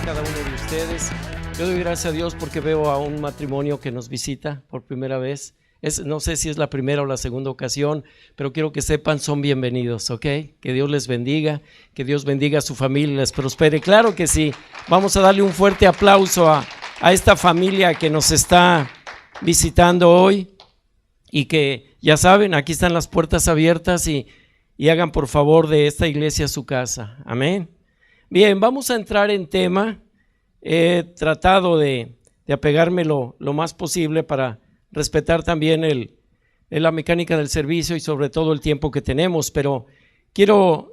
cada uno de ustedes. Yo doy gracias a Dios porque veo a un matrimonio que nos visita por primera vez. No sé si es la primera o la segunda ocasión, pero quiero que sepan, son bienvenidos, ¿ok? Que Dios les bendiga, que Dios bendiga a su familia, les prospere. Claro que sí. Vamos a darle un fuerte aplauso a esta familia que nos está visitando hoy y que ya saben, aquí están las puertas abiertas y hagan por favor de esta iglesia su casa. Amén. Bien, vamos a entrar en tema. He tratado de apegarme lo más posible para respetar también la mecánica del servicio y sobre todo el tiempo que tenemos, pero quiero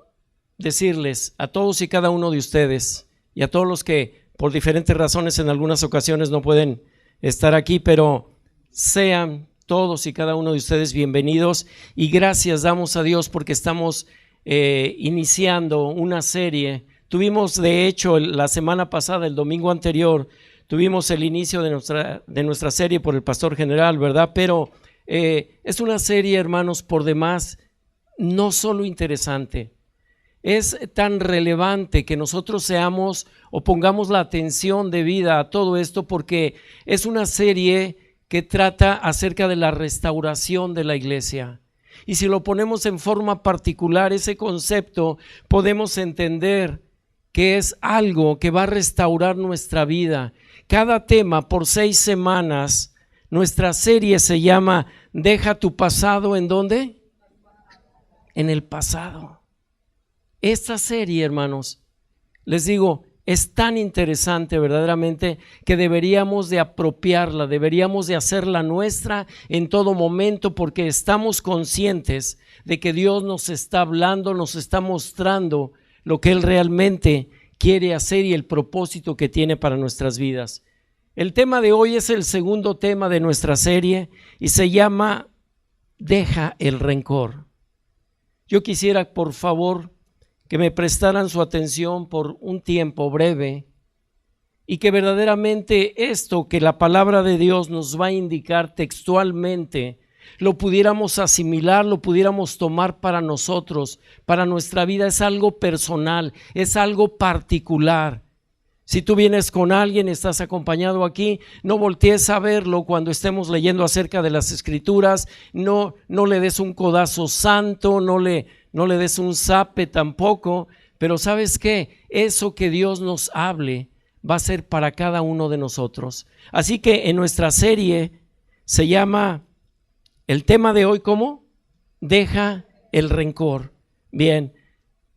decirles a todos y cada uno de ustedes y a todos los que por diferentes razones en algunas ocasiones no pueden estar aquí, pero sean todos y cada uno de ustedes bienvenidos y gracias damos a Dios porque estamos iniciando una serie. Tuvimos de hecho la semana pasada, el domingo anterior, tuvimos el inicio de nuestra serie por el pastor general, ¿verdad? Pero es una serie, hermanos, por demás, no solo interesante, es tan relevante que nosotros seamos o pongamos la atención debida a todo esto porque es una serie que trata acerca de la restauración de la iglesia. Y si lo ponemos en forma particular, ese concepto podemos entender que es algo que va a restaurar nuestra vida. Cada tema por 6 semanas, nuestra serie se llama Deja tu pasado, ¿en dónde? En el pasado. Esta serie, hermanos, les digo, es tan interesante verdaderamente que deberíamos de apropiarla, deberíamos de hacerla nuestra en todo momento porque estamos conscientes de que Dios nos está hablando, nos está mostrando lo que Él realmente quiere hacer y el propósito que tiene para nuestras vidas. El tema de hoy es el segundo tema de nuestra serie y se llama Deja el rencor. Yo quisiera, por favor, que me prestaran su atención por un tiempo breve y que verdaderamente esto que la palabra de Dios nos va a indicar textualmente lo pudiéramos asimilar, lo pudiéramos tomar para nosotros, para nuestra vida. Es algo personal, es algo particular. Si tú vienes con alguien, estás acompañado aquí, no voltees a verlo cuando estemos leyendo acerca de las Escrituras, no le des un codazo santo, no le des un zape tampoco, pero ¿sabes qué? Eso que Dios nos hable va a ser para cada uno de nosotros. Así que en nuestra serie se llama, el tema de hoy, ¿cómo? Deja el rencor. Bien,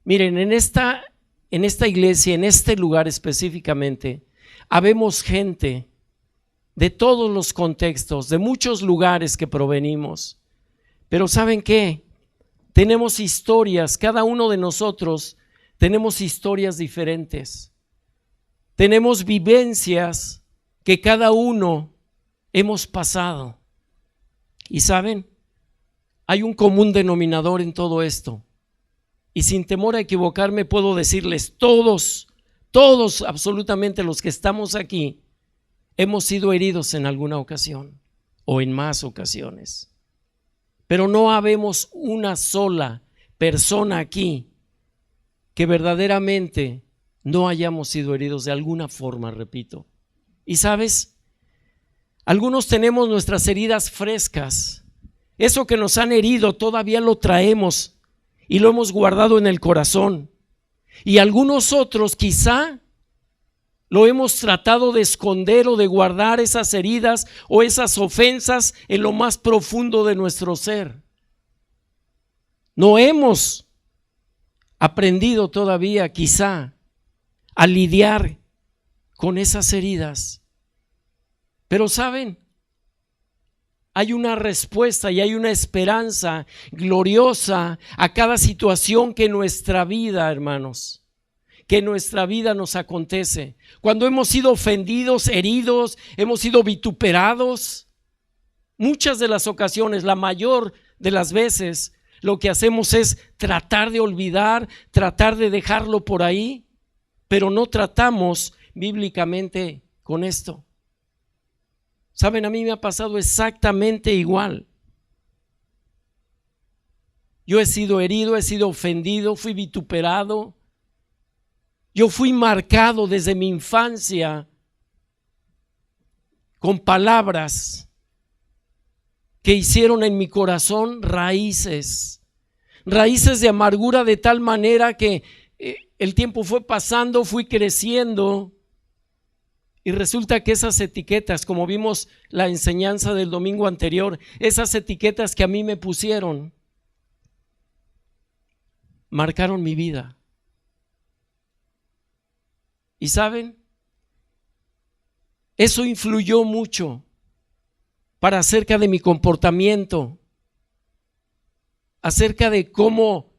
miren, en esta iglesia, en este lugar específicamente, habemos gente de todos los contextos, de muchos lugares que provenimos. Pero ¿saben qué? Tenemos historias, cada uno de nosotros tenemos historias diferentes. Tenemos vivencias que cada uno hemos pasado. Y ¿saben? Hay un común denominador en todo esto. Y sin temor a equivocarme puedo decirles, todos, absolutamente los que estamos aquí, hemos sido heridos en alguna ocasión o en más ocasiones. Pero no habemos una sola persona aquí que verdaderamente no hayamos sido heridos de alguna forma, repito. Y ¿sabes? Algunos tenemos nuestras heridas frescas. Eso que nos han herido todavía lo traemos y lo hemos guardado en el corazón. Y algunos otros quizá lo hemos tratado de esconder o de guardar esas heridas o esas ofensas en lo más profundo de nuestro ser. No hemos aprendido todavía quizá a lidiar con esas heridas. Pero ¿saben? Hay una respuesta y hay una esperanza gloriosa a cada situación que en nuestra vida, hermanos, que en nuestra vida nos acontece. Cuando hemos sido ofendidos, heridos, hemos sido vituperados, muchas de las ocasiones, la mayor de las veces, lo que hacemos es tratar de olvidar, tratar de dejarlo por ahí, pero no tratamos bíblicamente con esto. Saben, a mí me ha pasado exactamente igual. Yo he sido herido, he sido ofendido, fui vituperado, Yo fui marcado desde mi infancia con palabras que hicieron en mi corazón raíces de amargura, de tal manera que el tiempo fue pasando, fui creciendo y resulta que esas etiquetas, como vimos la enseñanza del domingo anterior, esas etiquetas que a mí me pusieron, marcaron mi vida. ¿Y saben? Eso influyó mucho para acerca de mi comportamiento, acerca de cómo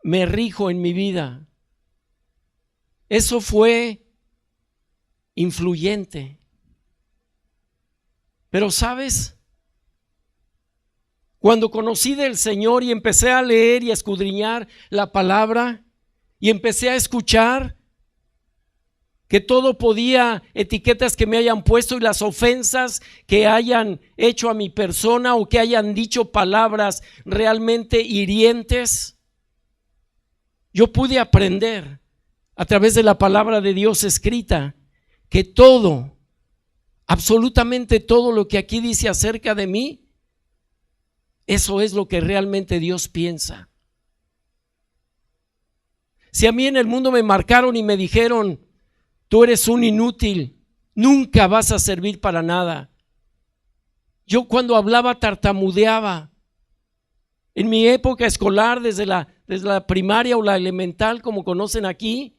me rijo en mi vida. Eso fue influyente. Pero ¿sabes? Cuando conocí del Señor y empecé a leer y a escudriñar la palabra y empecé a escuchar que todo podía, etiquetas que me hayan puesto y las ofensas que hayan hecho a mi persona o que hayan dicho palabras realmente hirientes, yo pude aprender a través de la palabra de Dios escrita que todo, absolutamente todo lo que aquí dice acerca de mí, eso es lo que realmente Dios piensa. Si a mí en el mundo me marcaron y me dijeron: tú eres un inútil, nunca vas a servir para nada. Yo cuando hablaba tartamudeaba. En mi época escolar, desde la primaria o la elemental, como conocen aquí,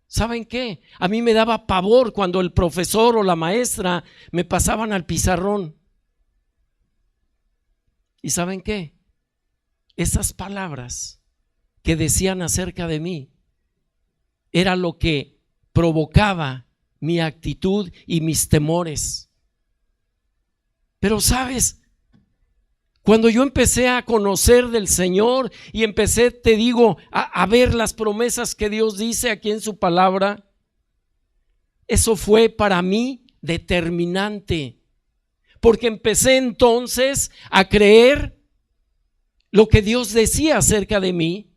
¿saben qué? A mí me daba pavor cuando el profesor o la maestra me pasaban al pizarrón. ¿Y saben qué? Esas palabras que decían acerca de mí era lo que provocaba mi actitud y mis temores. Pero ¿sabes? Cuando yo empecé a conocer del Señor y empecé, te digo, a ver las promesas que Dios dice aquí en su palabra, eso fue para mí determinante, porque empecé entonces a creer lo que Dios decía acerca de mí.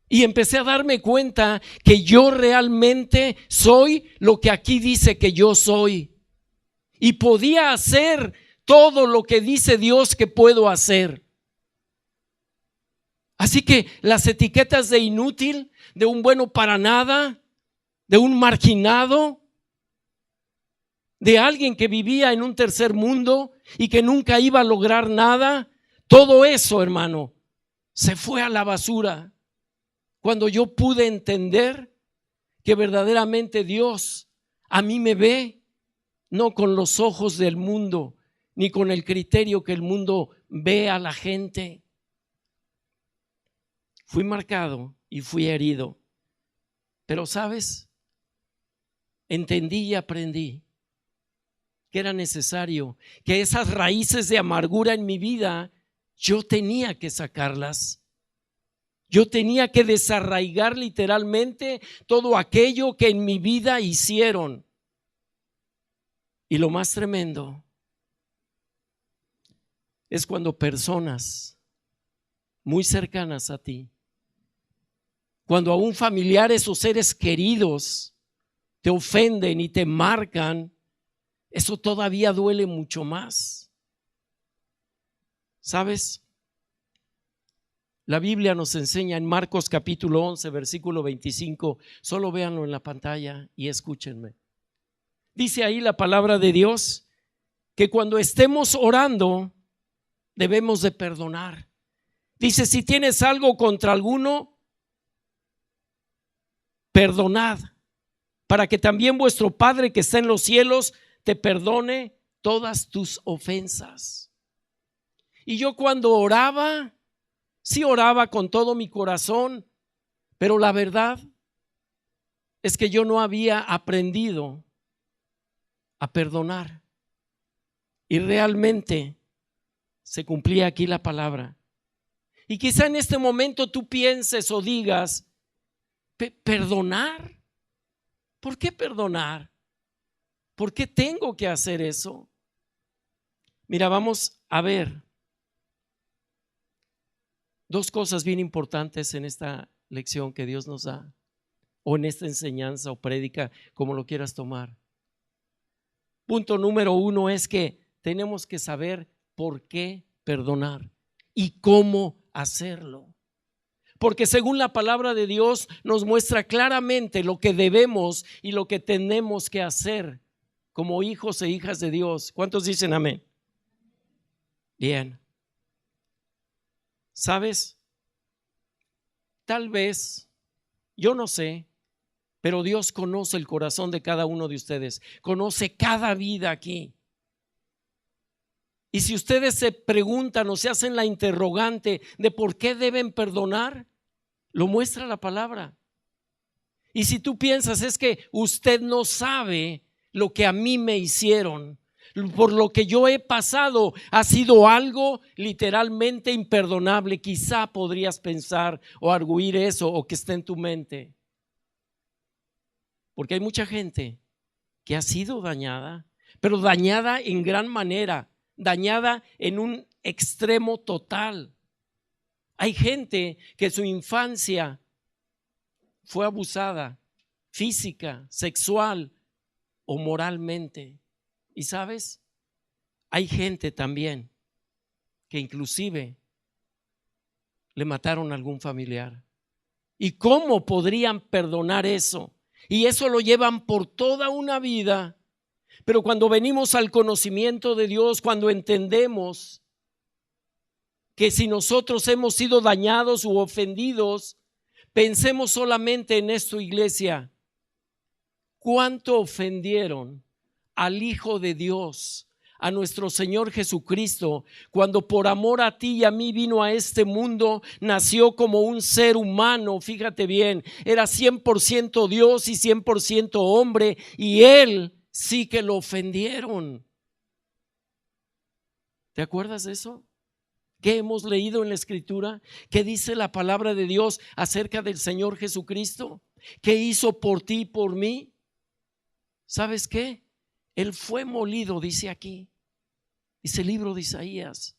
Y empecé a darme cuenta que yo realmente soy lo que aquí dice que yo soy. Y podía hacer todo lo que dice Dios que puedo hacer. Así que las etiquetas de inútil, de un bueno para nada, de un marginado, de alguien que vivía en un tercer mundo y que nunca iba a lograr nada, todo eso, hermano, se fue a la basura. Cuando yo pude entender que verdaderamente Dios a mí me ve, no con los ojos del mundo, ni con el criterio que el mundo ve a la gente. Fui marcado y fui herido. Pero ¿sabes? Entendí y aprendí que era necesario, que esas raíces de amargura en mi vida, yo tenía que sacarlas. Yo tenía que desarraigar literalmente todo aquello que en mi vida hicieron. Y lo más tremendo es cuando personas muy cercanas a ti, cuando aún familiares o seres queridos te ofenden y te marcan, eso todavía duele mucho más. ¿Sabes? La Biblia nos enseña en Marcos capítulo 11, versículo 25, solo véanlo en la pantalla y escúchenme. Dice ahí la palabra de Dios que cuando estemos orando debemos de perdonar. Dice: si tienes algo contra alguno, perdonad, para que también vuestro Padre que está en los cielos te perdone todas tus ofensas. Y yo cuando oraba, sí oraba con todo mi corazón, pero la verdad es que yo no había aprendido a perdonar. Y realmente se cumplía aquí la palabra. Y quizá en este momento tú pienses o digas: ¿perdonar? ¿Por qué perdonar? ¿Por qué tengo que hacer eso? Mira, vamos a ver dos cosas bien importantes en esta lección que Dios nos da. o en esta enseñanza o prédica, como lo quieras tomar. Punto número 1 es que tenemos que saber por qué perdonar y cómo hacerlo. Porque según la palabra de Dios nos muestra claramente lo que debemos y lo que tenemos que hacer como hijos e hijas de Dios. ¿Cuántos dicen amén? Bien. ¿Sabes? Tal vez, yo no sé, pero Dios conoce el corazón de cada uno de ustedes, conoce cada vida aquí. Y si ustedes se preguntan o se hacen la interrogante de por qué deben perdonar, lo muestra la palabra. Y si tú piensas es que usted no sabe lo que a mí me hicieron, por lo que yo he pasado, ha sido algo literalmente imperdonable. Quizá podrías pensar o arguir eso o que esté en tu mente. Porque hay mucha gente que ha sido dañada, pero dañada en gran manera, dañada en un extremo total. Hay gente que su infancia fue abusada física, sexual o moralmente. Y sabes, hay gente también que inclusive le mataron a algún familiar. ¿Y cómo podrían perdonar eso? Y eso lo llevan por toda una vida. Pero cuando venimos al conocimiento de Dios, cuando entendemos que si nosotros hemos sido dañados u ofendidos, pensemos solamente en esto, iglesia. ¿Cuánto ofendieron al Hijo de Dios, a nuestro Señor Jesucristo, cuando por amor a ti y a mí vino a este mundo, nació como un ser humano? Fíjate bien, era 100% Dios y 100% hombre, y Él sí que lo ofendieron. ¿Te acuerdas de eso? ¿Qué hemos leído en la Escritura? ¿Qué dice la palabra de Dios acerca del Señor Jesucristo? ¿Qué hizo por ti y por mí? ¿Sabes qué? Él fue molido, dice aquí. Dice el libro de Isaías.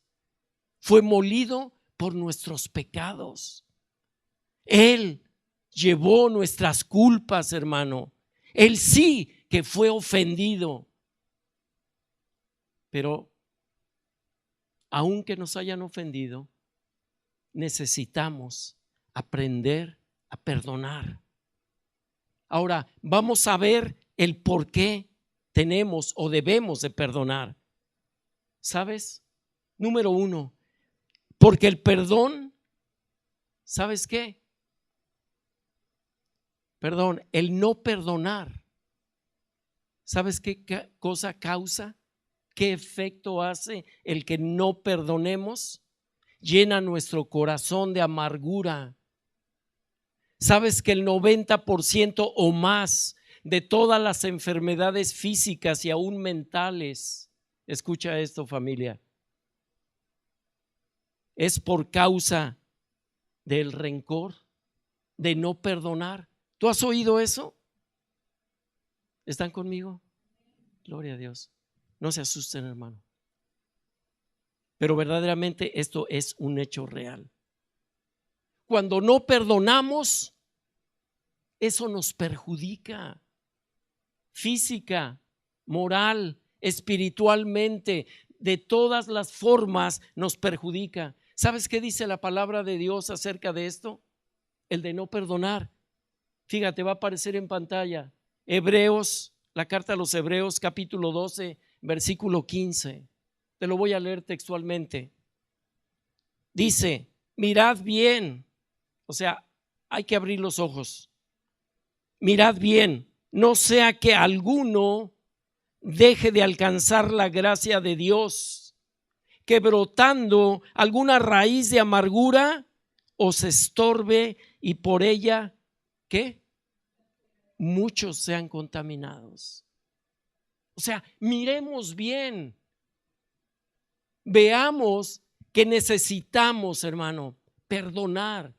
Fue molido por nuestros pecados. Él llevó nuestras culpas, hermano. Él sí que fue ofendido. Pero aunque nos hayan ofendido, necesitamos aprender a perdonar. Ahora, vamos a ver el por qué tenemos o debemos de perdonar. ¿Sabes? Número 1, porque el perdón, ¿sabes qué? Perdón, el no perdonar, ¿sabes qué cosa causa? ¿Qué efecto hace el que no perdonemos? Llena nuestro corazón de amargura. ¿Sabes que el 90% o más de todas las enfermedades físicas y aún mentales, escucha esto, familia, es por causa del rencor, de no perdonar? ¿Tú has oído eso? ¿Están conmigo? Gloria a Dios. No se asusten, hermano. Pero verdaderamente esto es un hecho real. Cuando no perdonamos, eso nos perjudica física, moral, espiritualmente, de todas las formas nos perjudica. ¿Sabes qué dice la palabra de Dios acerca de esto? El de no perdonar. Fíjate, va a aparecer en pantalla. Hebreos, la carta a los Hebreos, capítulo 12, versículo 15. Te lo voy a leer textualmente. Dice, mirad bien, o sea, hay que abrir los ojos. Mirad bien, no sea que alguno deje de alcanzar la gracia de Dios, que brotando alguna raíz de amargura os estorbe y por ella, ¿qué? Muchos sean contaminados. O sea, miremos bien. Veamos que necesitamos, hermano, perdonar,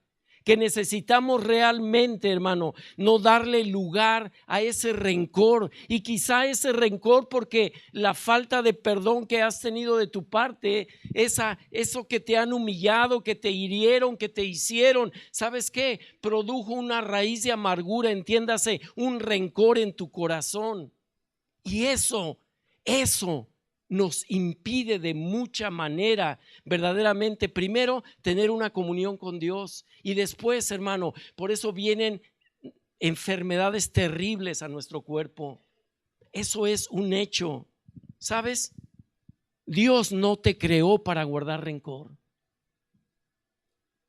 que necesitamos realmente, hermano, no darle lugar a ese rencor. Y quizá ese rencor porque la falta de perdón que has tenido de tu parte, eso que te han humillado, que te hirieron, que te hicieron, ¿sabes qué? Produjo una raíz de amargura, entiéndase, un rencor en tu corazón. Y eso nos impide de mucha manera verdaderamente, primero, tener una comunión con Dios, y después, hermano, por eso vienen enfermedades terribles a nuestro cuerpo. Eso es un hecho. ¿Sabes? Dios no te creó para guardar rencor.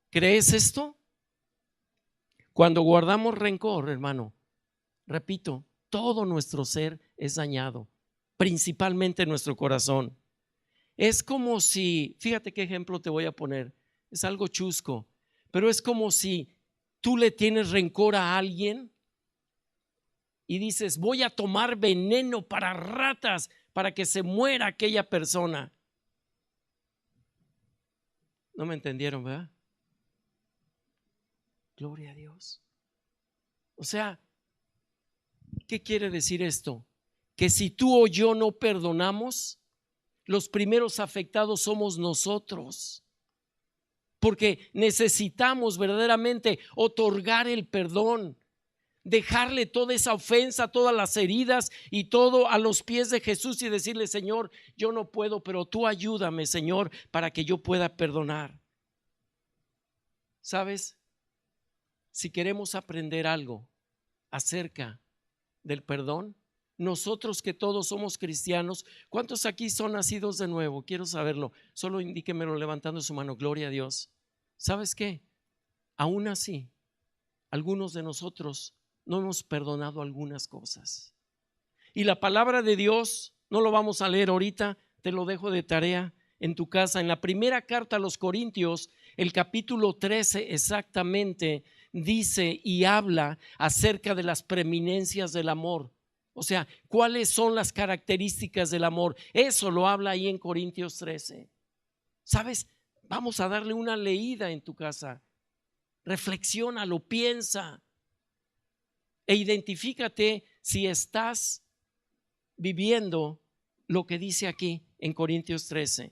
¿Crees esto? Cuando guardamos rencor, hermano, repito, todo nuestro ser es dañado, principalmente nuestro corazón. Es como si, fíjate qué ejemplo te voy a poner, es algo chusco, pero es como si tú le tienes rencor a alguien y dices, voy a tomar veneno para ratas para que se muera aquella persona. No me entendieron, ¿verdad? Gloria a Dios. O sea, ¿qué quiere decir esto? Que si tú o yo no perdonamos, los primeros afectados somos nosotros, porque necesitamos verdaderamente otorgar el perdón, dejarle toda esa ofensa, todas las heridas y todo a los pies de Jesús y decirle, Señor, yo no puedo, pero tú ayúdame, Señor, para que yo pueda perdonar. ¿Sabes? Si queremos aprender algo acerca del perdón, nosotros que todos somos cristianos, ¿cuántos aquí son nacidos de nuevo? Quiero saberlo, solo indíquemelo levantando su mano. Gloria a Dios. ¿Sabes qué? Aún así, algunos de nosotros no hemos perdonado algunas cosas. Y la palabra de Dios, no lo vamos a leer ahorita, te lo dejo de tarea en tu casa. En la primera carta a los Corintios, el capítulo 13 exactamente, dice y habla acerca de las preeminencias del amor. O sea, ¿cuáles son las características del amor? Eso lo habla ahí en Corintios 13. ¿Sabes? Vamos a darle una leída en tu casa. Reflexiónalo, piensa e identifícate si estás viviendo lo que dice aquí en Corintios 13.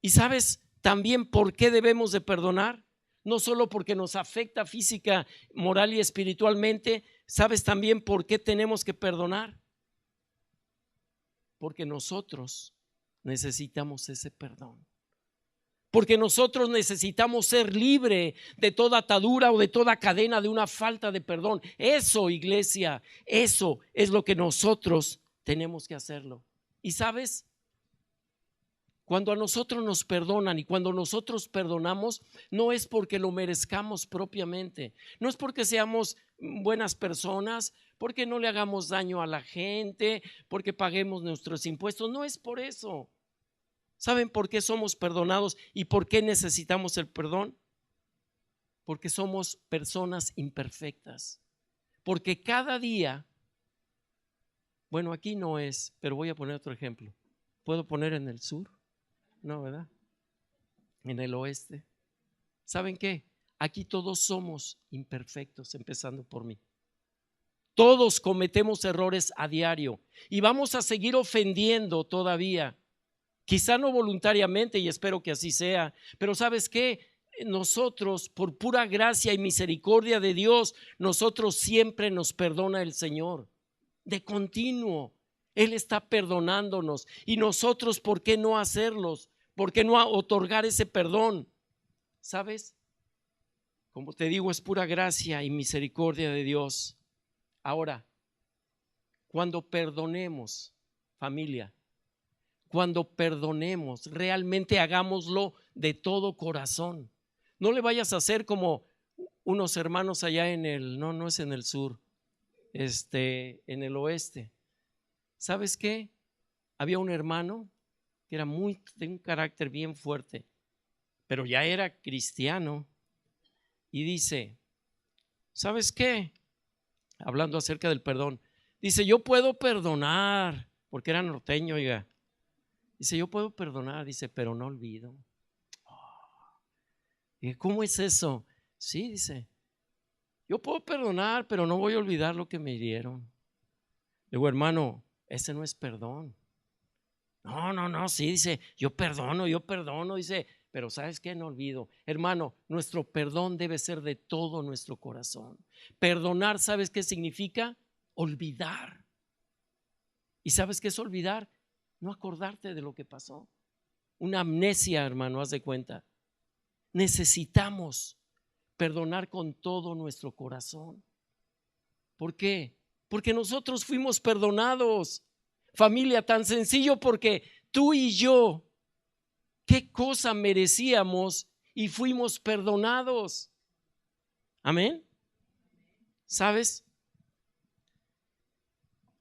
¿Y sabes también por qué debemos de perdonar? No solo porque nos afecta física, moral y espiritualmente. ¿Sabes también por qué tenemos que perdonar? Porque nosotros necesitamos ese perdón. Porque nosotros necesitamos ser libre de toda atadura o de toda cadena de una falta de perdón. Eso, iglesia, eso es lo que nosotros tenemos que hacerlo. Y sabes, cuando a nosotros nos perdonan y cuando nosotros perdonamos, no es porque lo merezcamos propiamente, no es porque seamos buenas personas, porque no le hagamos daño a la gente, porque paguemos nuestros impuestos, no es por eso. ¿Saben por qué somos perdonados y por qué necesitamos el perdón? Porque somos personas imperfectas. Porque cada día, bueno, aquí no es, pero voy a poner otro ejemplo. ¿Puedo poner en el sur? No, ¿verdad? En el oeste. ¿Saben qué? Aquí todos somos imperfectos, empezando por mí. Todos cometemos errores a diario y vamos a seguir ofendiendo todavía. Quizá no voluntariamente, y espero que así sea, pero ¿sabes qué? Nosotros, por pura gracia y misericordia de Dios, nosotros siempre nos perdona el Señor. De continuo, Él está perdonándonos. Y nosotros, ¿por qué no hacerlos? ¿Por qué no otorgar ese perdón? ¿Sabes? Como te digo, es pura gracia y misericordia de Dios. Ahora, cuando perdonemos, familia, cuando perdonemos, realmente hagámoslo de todo corazón. No le vayas a hacer como unos hermanos allá en no es en el sur, en el oeste. ¿Sabes qué? Había un hermano que era de un carácter bien fuerte, pero ya era cristiano y dice, ¿sabes qué? Hablando acerca del perdón, dice, yo puedo perdonar, porque era norteño, oiga. Dice, yo puedo perdonar, dice, pero no olvido. ¿Cómo es eso? Sí, dice, yo puedo perdonar, pero no voy a olvidar lo que me hirieron. Le digo, hermano, ese no es perdón. No, sí, dice, yo perdono, dice, pero ¿sabes qué? No olvido. Hermano, nuestro perdón debe ser de todo nuestro corazón. Perdonar, ¿sabes qué significa? Olvidar. ¿Y sabes qué es olvidar? No acordarte de lo que pasó. Una amnesia, hermano, haz de cuenta. Necesitamos perdonar con todo nuestro corazón. ¿Por qué? Porque nosotros fuimos perdonados. Familia, tan sencillo porque tú y yo, ¿qué cosa merecíamos y fuimos perdonados? Amén. ¿Sabes?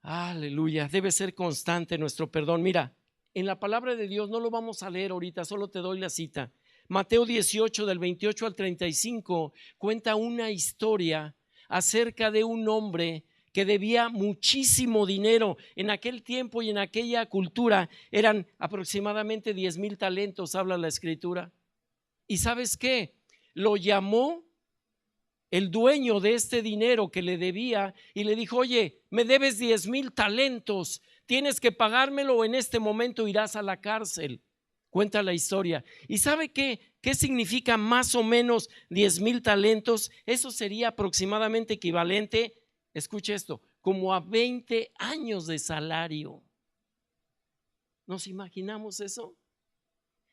Aleluya, debe ser constante nuestro perdón. Mira, en la palabra de Dios no lo vamos a leer ahorita, solo te doy la cita. Mateo 18 del 28 al 35 cuenta una historia acerca de un hombre que debía muchísimo dinero. En aquel tiempo y en aquella cultura eran aproximadamente 10,000 talentos, habla la escritura. ¿Y sabes qué? Lo llamó el dueño de este dinero que le debía y le dijo, oye, me debes 10,000 talentos, tienes que pagármelo o en este momento irás a la cárcel. Cuenta la historia. ¿Y sabe qué significa más o menos 10,000 talentos? Eso sería aproximadamente equivalente, escuche esto, como a 20 años de salario. ¿Nos imaginamos eso?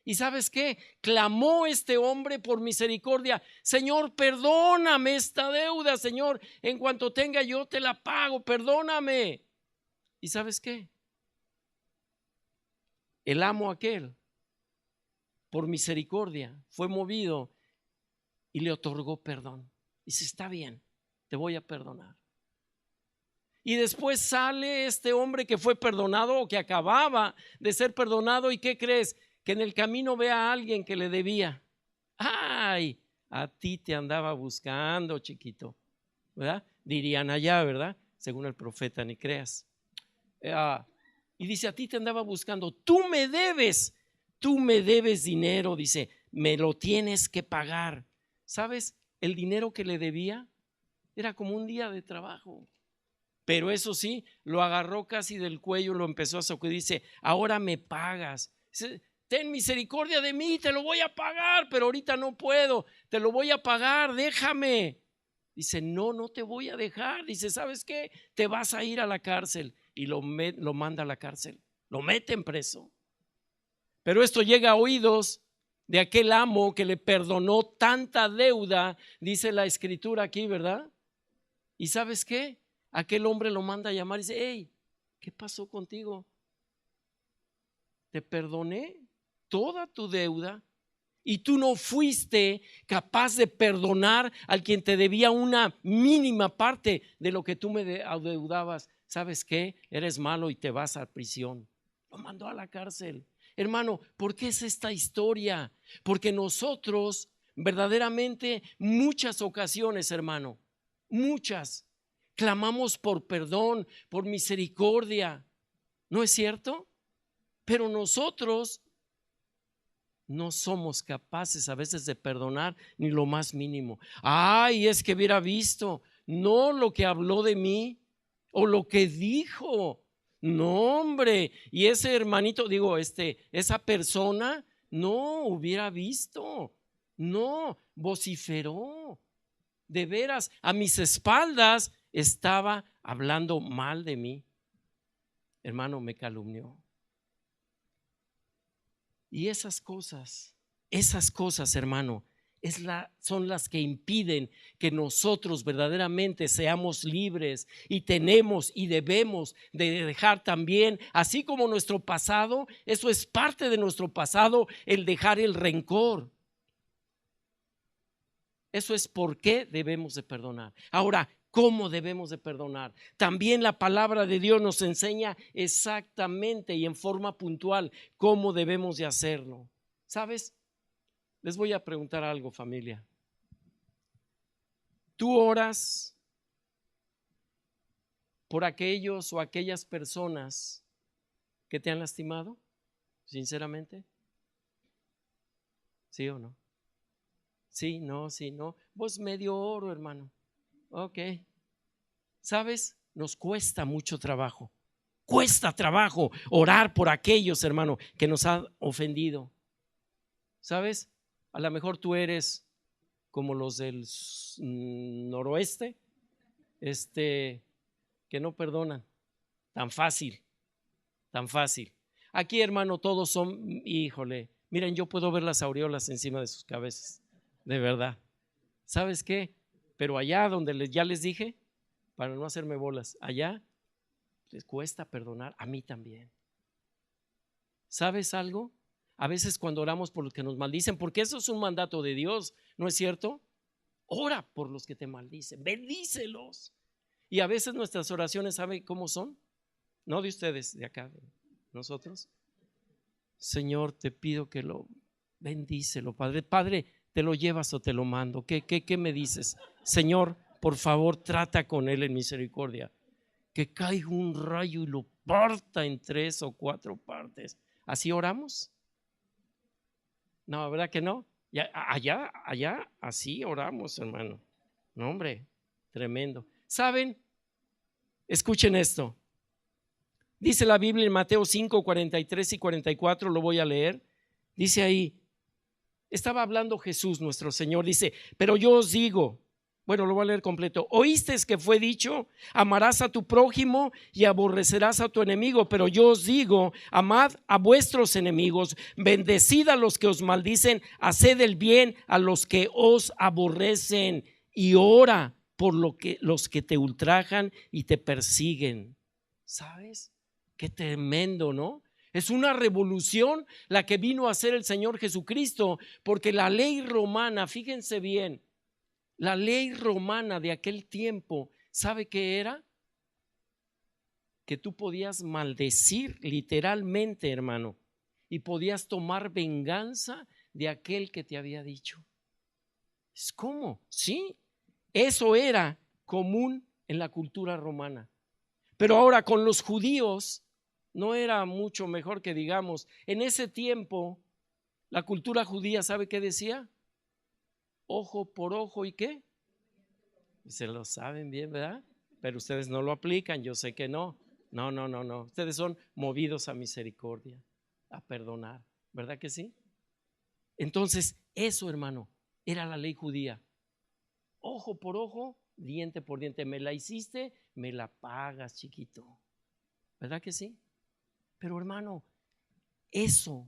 ¿Y sabes qué? Clamó este hombre por misericordia. Señor, perdóname esta deuda, Señor. En cuanto tenga yo te la pago, perdóname. ¿Y sabes qué? El amo aquel, por misericordia, fue movido y le otorgó perdón. Dice, está bien, te voy a perdonar. Y después sale este hombre que fue perdonado o que acababa de ser perdonado. ¿Y qué crees? Que en el camino ve a alguien que le debía. Ay, a ti te andaba buscando, chiquito, ¿verdad? Dirían allá, ¿verdad? Según el profeta, ni creas. Y dice, a ti te andaba buscando, tú me debes dinero, dice, me lo tienes que pagar. ¿Sabes? El dinero que le debía era como un día de trabajo. Pero eso sí, lo agarró casi del cuello, lo empezó a sacudir, dice, ahora me pagas. Dice, ten misericordia de mí, te lo voy a pagar, pero ahorita no puedo, te lo voy a pagar, déjame. Dice, no te voy a dejar. Dice, ¿sabes qué? Te vas a ir a la cárcel. Y lo manda a la cárcel, lo meten preso. Pero esto llega a oídos de aquel amo que le perdonó tanta deuda, dice la escritura aquí, ¿verdad? ¿Y sabes qué? Aquel hombre lo manda a llamar y dice, hey, ¿qué pasó contigo? Te perdoné toda tu deuda y tú no fuiste capaz de perdonar al quien te debía una mínima parte de lo que tú me adeudabas. ¿Sabes qué? Eres malo y te vas a prisión. Lo mandó a la cárcel. Hermano, ¿por qué es esta historia? Porque nosotros verdaderamente muchas ocasiones, hermano, muchas, clamamos por perdón, por misericordia. ¿No es cierto? Pero nosotros no somos capaces a veces de perdonar ni lo más mínimo. Ay, es que hubiera visto, no lo que habló de mí o lo que dijo. No, hombre, y ese hermanito, digo, esa persona no hubiera visto, no, vociferó. De veras, a mis espaldas estaba hablando mal de mí. Hermano, me calumnió. Y esas cosas, hermano, son las que impiden que nosotros verdaderamente seamos libres y tenemos y debemos de dejar también, así como nuestro pasado, eso es parte de nuestro pasado, el dejar el rencor. Eso es por qué debemos de perdonar. Ahora, ¿cómo debemos de perdonar? También la palabra de Dios nos enseña exactamente y en forma puntual cómo debemos de hacerlo. ¿Sabes? Les voy a preguntar algo, familia. ¿Tú oras por aquellos o aquellas personas que te han lastimado? Sinceramente. ¿Sí o no? Sí, no, sí, no. Vos medio oro, hermano. Ok. ¿Sabes? Nos cuesta mucho trabajo. Cuesta trabajo orar por aquellos, hermano, que nos han ofendido. ¿Sabes? A lo mejor tú eres como los del noroeste, que no perdonan. Tan fácil, tan fácil. Aquí, hermano, todos son, híjole, miren, yo puedo ver las aureolas encima de sus cabezas, de verdad. ¿Sabes qué? Pero allá donde ya les dije, para no hacerme bolas, allá les cuesta perdonar, a mí también. ¿Sabes algo? A veces cuando oramos por los que nos maldicen, porque eso es un mandato de Dios, ¿no es cierto? Ora por los que te maldicen, bendícelos. Y a veces nuestras oraciones, ¿sabe cómo son? No de ustedes, de acá, de nosotros. Señor, te pido que lo bendícelo, Padre. Padre, ¿te lo llevas o te lo mando? ¿Qué me dices? Señor, por favor, trata con él en misericordia. Que caiga un rayo y lo parta en 3 o 4 partes. ¿Así oramos? No, ¿verdad que no? Allá, así oramos, hermano. No, hombre, tremendo. ¿Saben? Escuchen esto. Dice la Biblia en Mateo 5, 43 y 44, lo voy a leer. Dice ahí, estaba hablando Jesús nuestro Señor, dice, pero yo os digo, bueno, lo voy a leer completo. Oísteis que fue dicho, amarás a tu prójimo y aborrecerás a tu enemigo, pero yo os digo, amad a vuestros enemigos, bendecid a los que os maldicen, haced el bien a los que os aborrecen y ora por los que te ultrajan y te persiguen. ¿Sabes? Qué tremendo, ¿no? Es una revolución la que vino a hacer el Señor Jesucristo, porque la ley romana, fíjense bien, la ley romana de aquel tiempo, ¿sabe qué era? Que tú podías maldecir literalmente, hermano, y podías tomar venganza de aquel que te había dicho. ¿Cómo? Sí, eso era común en la cultura romana. Pero ahora con los judíos no era mucho mejor que digamos. En ese tiempo, la cultura judía, ¿sabe qué decía? Ojo por ojo y qué. Se lo saben bien, ¿verdad? Pero ustedes no lo aplican, yo sé que no. No. Ustedes son movidos a misericordia, a perdonar, ¿verdad que sí? Entonces, eso, hermano, era la ley judía. Ojo por ojo, diente por diente. Me la hiciste, me la pagas, chiquito. ¿Verdad que sí? Pero hermano, esa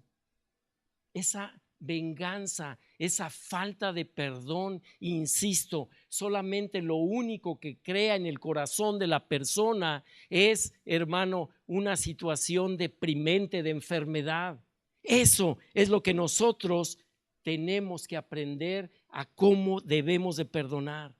venganza, esa falta de perdón, insisto, solamente lo único que crea en el corazón de la persona es, hermano, una situación deprimente de enfermedad. Eso es lo que nosotros tenemos que aprender a cómo debemos de perdonar.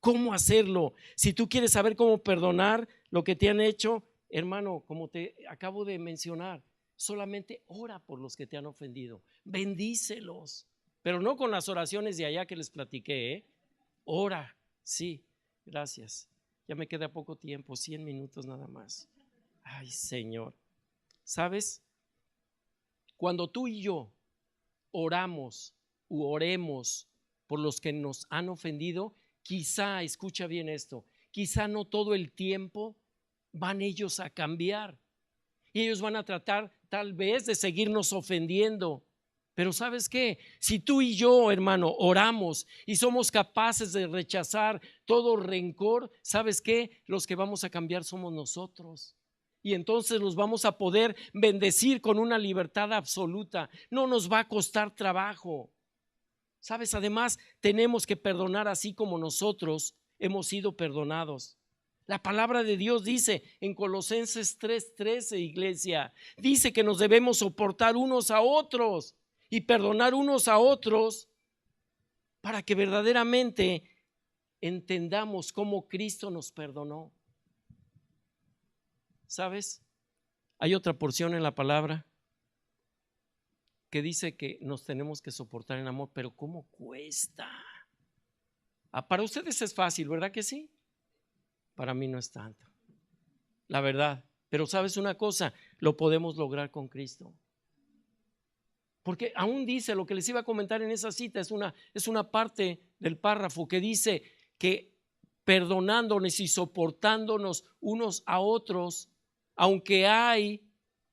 ¿Cómo hacerlo? Si tú quieres saber cómo perdonar lo que te han hecho, hermano, como te acabo de mencionar, solamente ora por los que te han ofendido, bendícelos, pero no con las oraciones de allá que les platiqué, ¿eh? Ora, sí, gracias. Ya me queda poco tiempo, 100 minutos nada más. Ay, Señor, ¿sabes? Cuando tú y yo oramos u oremos por los que nos han ofendido, quizá, escucha bien esto, quizá no todo el tiempo van ellos a cambiar y ellos van a tratar tal vez de seguirnos ofendiendo. Pero ¿sabes qué? Si tú y yo, hermano, oramos y somos capaces de rechazar todo rencor, ¿sabes qué? Los que vamos a cambiar somos nosotros. Y entonces los vamos a poder bendecir con una libertad absoluta. No nos va a costar trabajo. ¿Sabes? Además, tenemos que perdonar así como nosotros hemos sido perdonados. La palabra de Dios dice en Colosenses 3:13, iglesia, dice que nos debemos soportar unos a otros y perdonar unos a otros para que verdaderamente entendamos cómo Cristo nos perdonó. ¿Sabes? Hay otra porción en la palabra que dice que nos tenemos que soportar en amor, pero ¿cómo cuesta? Para ustedes es fácil, ¿verdad que sí? Para mí no es tanto, la verdad. Pero ¿sabes una cosa? Lo podemos lograr con Cristo. Porque aún dice lo que les iba a comentar en esa cita, es una parte del párrafo que dice que perdonándonos y soportándonos unos a otros, aunque hay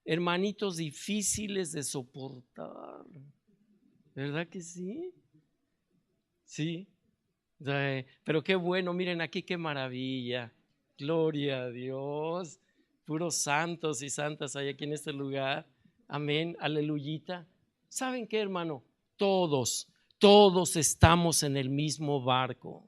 hermanitos difíciles de soportar. ¿Verdad que sí? Sí. Pero qué bueno, miren aquí qué maravilla. Gloria a Dios. Puros santos y santas hay aquí en este lugar. Amén, aleluyita. ¿Saben qué, hermano? Todos estamos en el mismo barco.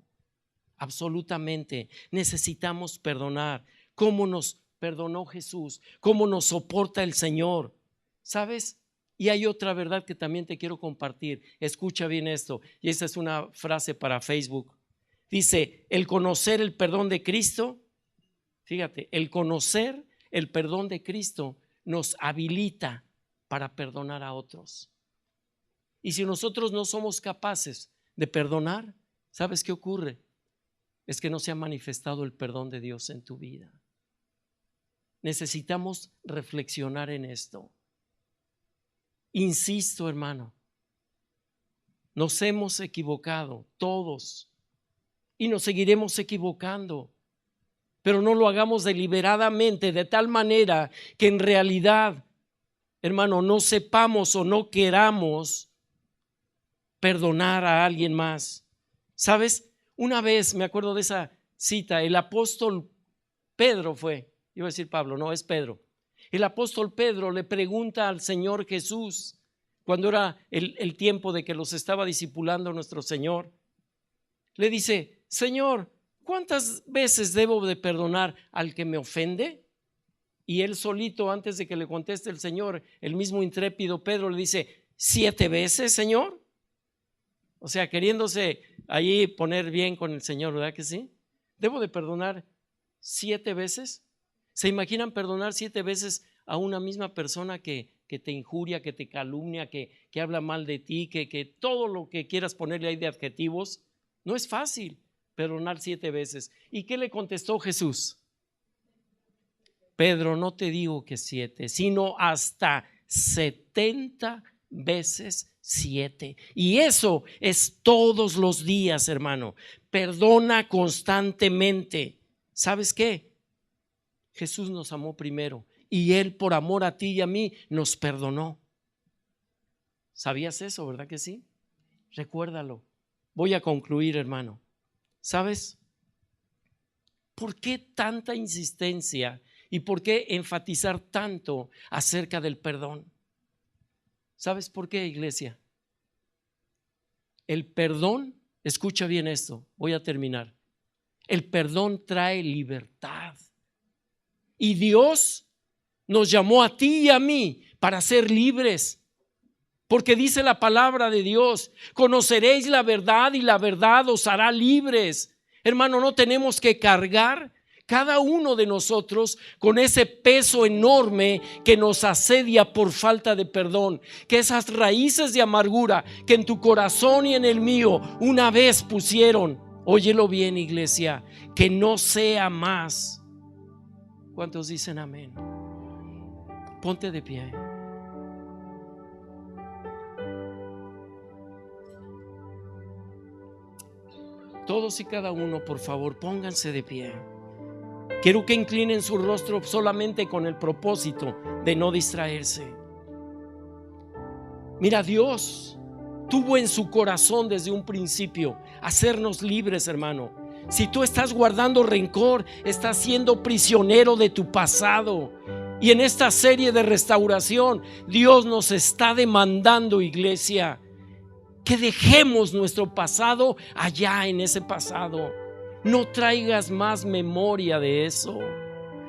Absolutamente. Necesitamos perdonar. ¿Cómo nos perdonó Jesús? ¿Cómo nos soporta el Señor? ¿Sabes? Y hay otra verdad que también te quiero compartir. Escucha bien esto. Y esta es una frase para Facebook. Dice, el conocer el perdón de Cristo, fíjate, el conocer el perdón de Cristo nos habilita para perdonar a otros. Y si nosotros no somos capaces de perdonar, ¿sabes qué ocurre? Es que no se ha manifestado el perdón de Dios en tu vida. Necesitamos reflexionar en esto. Insisto, hermano, nos hemos equivocado todos y nos seguiremos equivocando, pero no lo hagamos deliberadamente de tal manera que en realidad, hermano, no sepamos o no queramos perdonar a alguien más. ¿Sabes? Una vez me acuerdo de esa cita, el apóstol Pedro iba a decir Pablo, no, es Pedro. El apóstol Pedro le pregunta al Señor Jesús, cuando era el tiempo de que los estaba discipulando nuestro Señor, le dice, Señor, ¿cuántas veces debo de perdonar al que me ofende? Y él solito, antes de que le conteste el Señor, el mismo intrépido Pedro le dice, 7 veces, Señor. O sea, queriéndose ahí poner bien con el Señor, ¿verdad que sí? ¿Debo de perdonar 7 veces? ¿Se imaginan perdonar 7 veces a una misma persona que te injuria, que te calumnia, que habla mal de ti, que todo lo que quieras ponerle ahí de adjetivos? No es fácil perdonar 7 veces. ¿Y qué le contestó Jesús? Pedro, no te digo que 7, sino hasta 70 veces 7. Y eso es todos los días, hermano. Perdona constantemente. ¿Sabes qué? Jesús nos amó primero y Él por amor a ti y a mí nos perdonó. ¿Sabías eso, verdad que sí? Recuérdalo. Voy a concluir, hermano. ¿Sabes? ¿Por qué tanta insistencia y por qué enfatizar tanto acerca del perdón? ¿Sabes por qué, iglesia? El perdón, escucha bien esto, voy a terminar. El perdón trae libertad. Y Dios nos llamó a ti y a mí para ser libres. Porque dice la palabra de Dios, conoceréis la verdad y la verdad os hará libres. Hermano, no tenemos que cargar cada uno de nosotros con ese peso enorme que nos asedia por falta de perdón. Que esas raíces de amargura que en tu corazón y en el mío una vez pusieron, óyelo bien, iglesia, que no sea más. ¿Cuántos dicen amén? Ponte de pie. Todos y cada uno, por favor, pónganse de pie. Quiero que inclinen su rostro solamente con el propósito de no distraerse. Mira, Dios tuvo en su corazón desde un principio hacernos libres, hermano. Si tú estás guardando rencor, estás siendo prisionero de tu pasado. Y en esta serie de restauración, Dios nos está demandando, iglesia, que dejemos nuestro pasado allá en ese pasado. No traigas más memoria de eso.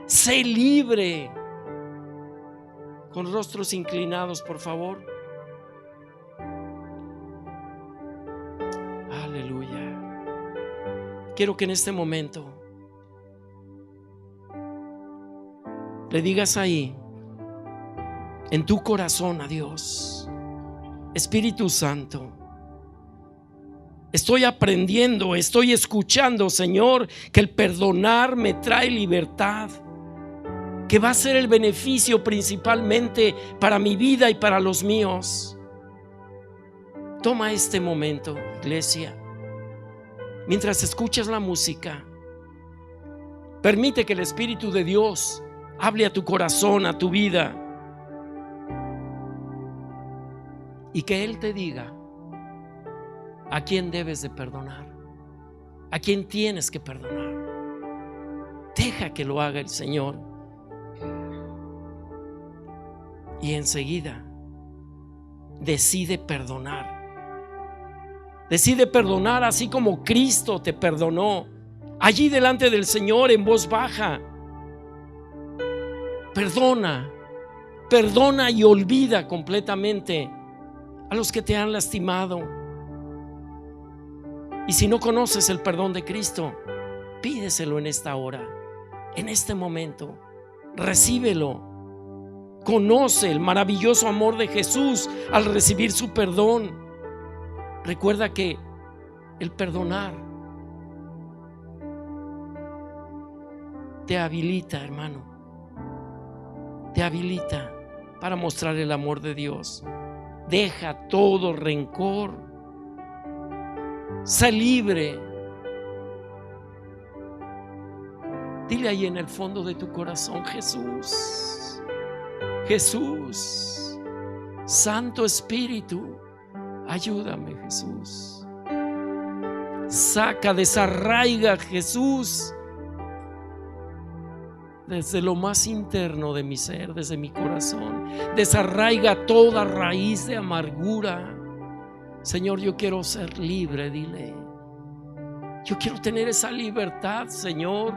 Sé libre. Con rostros inclinados, por favor. Aleluya. Quiero que en este momento le digas ahí, en tu corazón, a Dios: Espíritu Santo, estoy aprendiendo, estoy escuchando, Señor, que el perdonar me trae libertad, que va a ser el beneficio principalmente para mi vida y para los míos. Toma este momento, iglesia, mientras escuchas la música. Permite que el Espíritu de Dios hable a tu corazón, a tu vida, y que Él te diga a quién debes de perdonar, a quién tienes que perdonar. Deja que lo haga el Señor, y enseguida decide perdonar. Decide perdonar así como Cristo te perdonó, allí delante del Señor en voz baja. Perdona, perdona y olvida completamente a los que te han lastimado. Y si no conoces el perdón de Cristo, pídeselo en esta hora, en este momento. Recíbelo. Conoce el maravilloso amor de Jesús al recibir su perdón. Recuerda que el perdonar te habilita, hermano, te habilita para mostrar el amor de Dios. Deja todo rencor, sé libre. Dile ahí en el fondo de tu corazón: Jesús, Jesús, Santo Espíritu, ayúdame, Jesús. Saca, desarraiga, Jesús, desde lo más interno de mi ser, desde mi corazón. Desarraiga toda raíz de amargura. Señor, yo quiero ser libre, dile. Yo quiero tener esa libertad, Señor.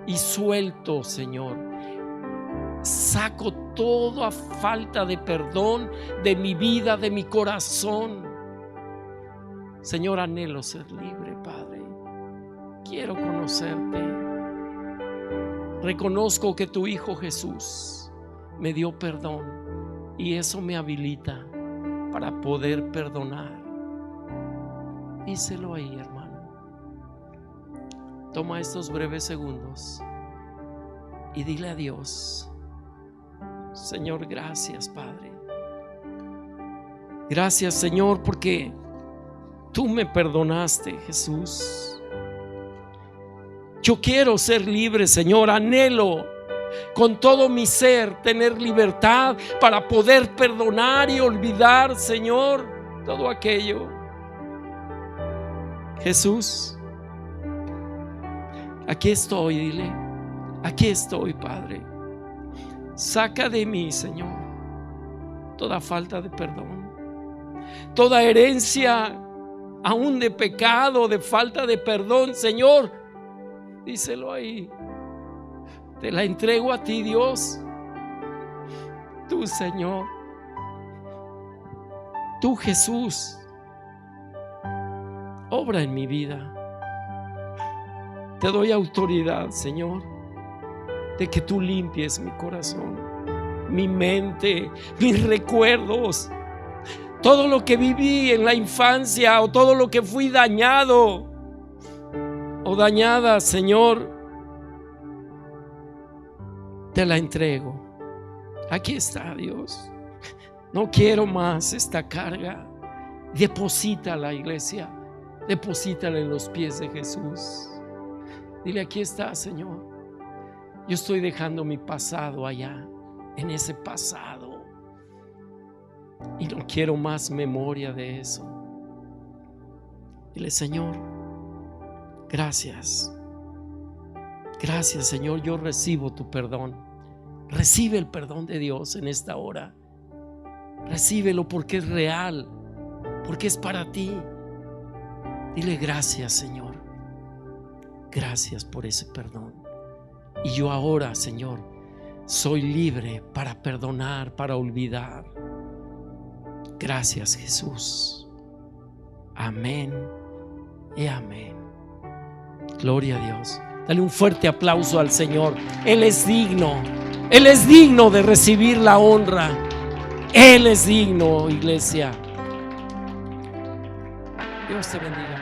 Y suelto, Señor. Saco toda falta de perdón de mi vida, de mi corazón. Señor, anhelo ser libre, Padre. Quiero conocerte. Reconozco que tu Hijo Jesús me dio perdón, y eso me habilita para poder perdonar. Díselo ahí, hermano. Toma estos breves segundos y dile a Dios: Señor, gracias, Padre. Gracias, Señor, porque tú me perdonaste, Jesús. Yo quiero ser libre, Señor. Anhelo con todo mi ser tener libertad para poder perdonar y olvidar, Señor, todo aquello. Jesús, aquí estoy, dile: aquí estoy, Padre. Saca de mí, Señor, toda falta de perdón, toda herencia aún de pecado, de falta de perdón, Señor. Díselo ahí. Te la entrego a ti, Dios. Tú, Señor, tú, Jesús, obra en mi vida. Te doy autoridad, Señor, de que tú limpies mi corazón, mi mente, mis recuerdos, todo lo que viví en la infancia, o todo lo que fui dañado o dañada, Señor. Te la entrego. Aquí está, Dios. No quiero más esta carga. Deposítala, iglesia. Deposítala en los pies de Jesús. Dile: aquí está, Señor. Yo estoy dejando mi pasado allá, en ese pasado, y no quiero más memoria de eso. Dile: Señor, gracias. Gracias, Señor, yo recibo tu perdón. Recibe el perdón de Dios en esta hora. Recíbelo porque es real, porque es para ti. Dile: gracias, Señor. Gracias por ese perdón. Y yo ahora, Señor, soy libre para perdonar, para olvidar. Gracias, Jesús. Amén y amén. Gloria a Dios. Dale un fuerte aplauso al Señor. Él es digno. Él es digno de recibir la honra. Él es digno, iglesia. Dios te bendiga.